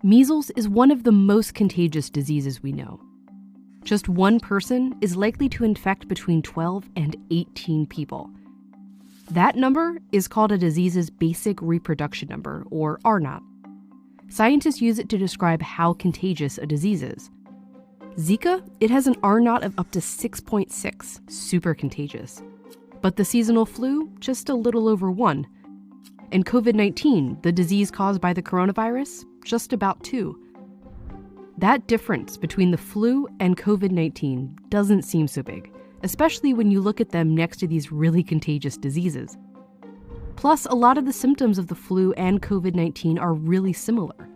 Measles is one of the most contagious diseases we know. Just one person is likely to infect between 12 and 18 people. That number is called a disease's basic reproduction number, or R0. Scientists use it to describe how contagious a disease is. Zika, it has an R0 of up to 6.6, super contagious. But the seasonal flu, just a little over 1. And COVID-19, the disease caused by the coronavirus, just about 2. That difference between the flu and COVID-19 doesn't seem so big, especially when you look at them next to these really contagious diseases. Plus, a lot of the symptoms of the flu and COVID-19 are really similar.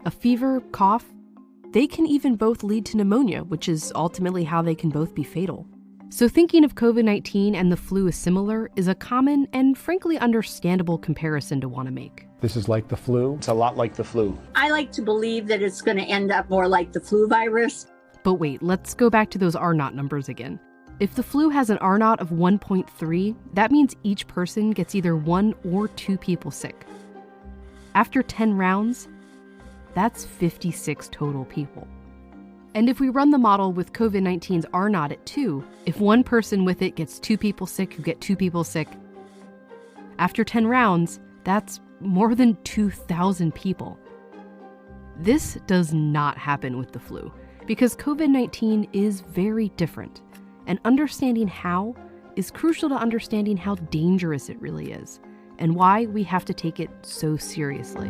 A fever, cough, they can even both lead to pneumonia, which is ultimately how they can both be fatal. So thinking of COVID-19 and the flu as similar is a common and frankly understandable comparison to want to make. This is like the flu? It's a lot like the flu. I like to believe that it's going to end up more like the flu virus. But wait, let's go back to those R0 numbers again. If the flu has an R0 of 1.3, that means each person gets either 1 or 2 people sick. After 10 rounds, that's 56 total people. And if we run the model with COVID-19's R0 at 2, if one person with it gets 2 people sick who get 2 people sick, after 10 rounds, that's more than 2,000 people. This does not happen with the flu, because COVID-19 is very different, and understanding how is crucial to understanding how dangerous it really is, and why we have to take it so seriously.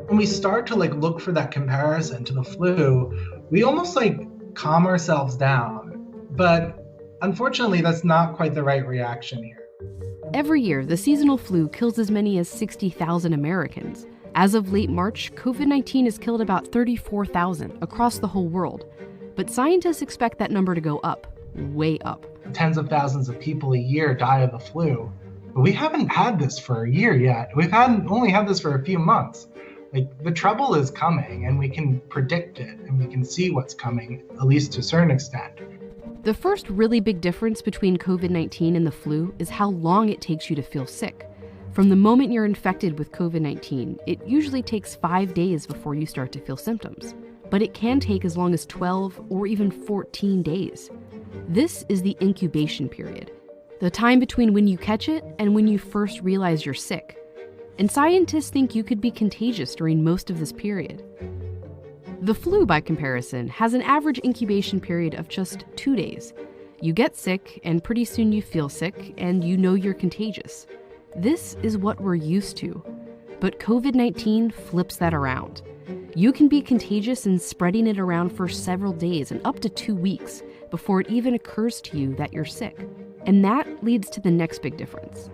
When we start to look for that comparison to the flu, we almost calm ourselves down. But unfortunately, that's not quite the right reaction here. Every year, the seasonal flu kills as many as 60,000 Americans. As of late March, COVID-19 has killed about 34,000 across the whole world. But scientists expect that number to go up, way up. Tens of thousands of people a year die of the flu. But we haven't had this for a year yet. We've only had this for a few months. The trouble is coming, and we can predict it, and we can see what's coming, at least to a certain extent. The first really big difference between COVID-19 and the flu is how long it takes you to feel sick. From the moment you're infected with COVID-19, it usually takes 5 days before you start to feel symptoms. But it can take as long as 12 or even 14 days. This is the incubation period, the time between when you catch it and when you first realize you're sick. And scientists think you could be contagious during most of this period. The flu, by comparison, has an average incubation period of just 2 days. You get sick, and pretty soon you feel sick, and you know you're contagious. This is what we're used to. But COVID-19 flips that around. You can be contagious and spreading it around for several days and up to 2 weeks before it even occurs to you that you're sick. And that leads to the next big difference.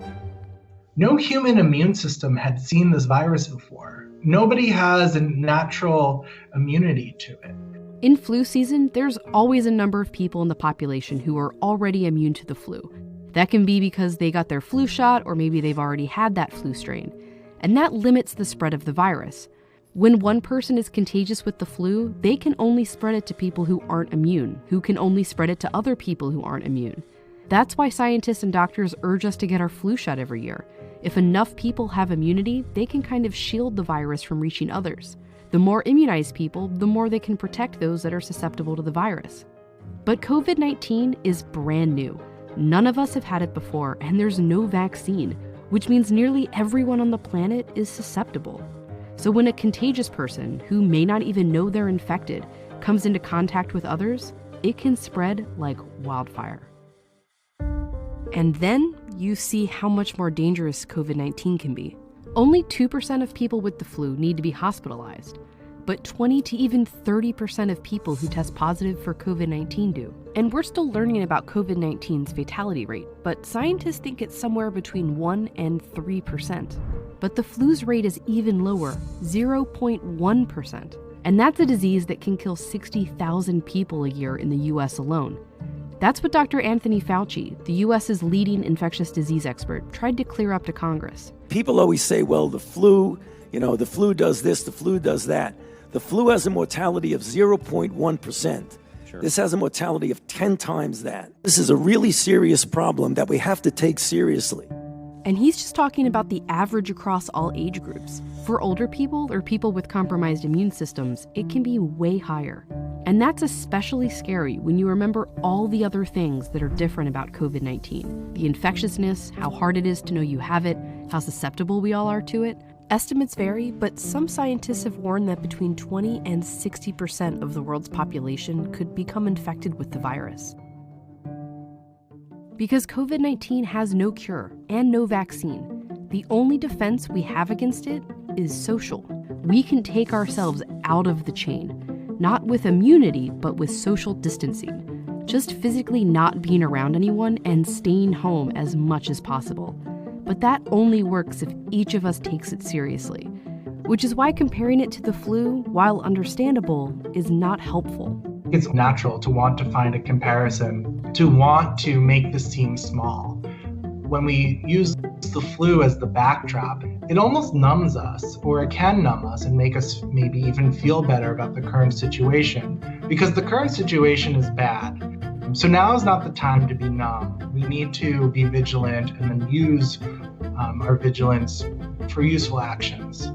No human immune system had seen this virus before. Nobody has a natural immunity to it. In flu season, there's always a number of people in the population who are already immune to the flu. That can be because they got their flu shot, or maybe they've already had that flu strain. And that limits the spread of the virus. When one person is contagious with the flu, they can only spread it to people who aren't immune, who can only spread it to other people who aren't immune. That's why scientists and doctors urge us to get our flu shot every year. If enough people have immunity, they can kind of shield the virus from reaching others. The more immunized people, the more they can protect those that are susceptible to the virus. But COVID-19 is brand new. None of us have had it before, and there's no vaccine, which means nearly everyone on the planet is susceptible. So when a contagious person, who may not even know they're infected, comes into contact with others, it can spread like wildfire. And then you see how much more dangerous COVID-19 can be. Only 2% of people with the flu need to be hospitalized, but 20 to even 30% of people who test positive for COVID-19 do. And we're still learning about COVID-19's fatality rate, but scientists think it's somewhere between 1 and 3%. But the flu's rate is even lower, 0.1%. And that's a disease that can kill 60,000 people a year in the US alone. That's what Dr. Anthony Fauci, the US's leading infectious disease expert, tried to clear up to Congress. People always say, well, the flu does this, the flu does that. The flu has a mortality of 0.1%. Sure. This has a mortality of 10 times that. This is a really serious problem that we have to take seriously. And he's just talking about the average across all age groups. For older people or people with compromised immune systems, it can be way higher. And that's especially scary when you remember all the other things that are different about COVID-19. The infectiousness, how hard it is to know you have it, how susceptible we all are to it. Estimates vary, but some scientists have warned that between 20 and 60% of the world's population could become infected with the virus. Because COVID-19 has no cure and no vaccine, the only defense we have against it is social. We can take ourselves out of the chain, not with immunity, but with social distancing. Just physically not being around anyone and staying home as much as possible. But that only works if each of us takes it seriously, which is why comparing it to the flu, while understandable, is not helpful. It's natural to want to find a comparison, to want to make this seem small. When we use the flu as the backdrop, it almost numbs us, or it can numb us and make us maybe even feel better about the current situation, because the current situation is bad. So now is not the time to be numb. We need to be vigilant and then use our vigilance for useful actions.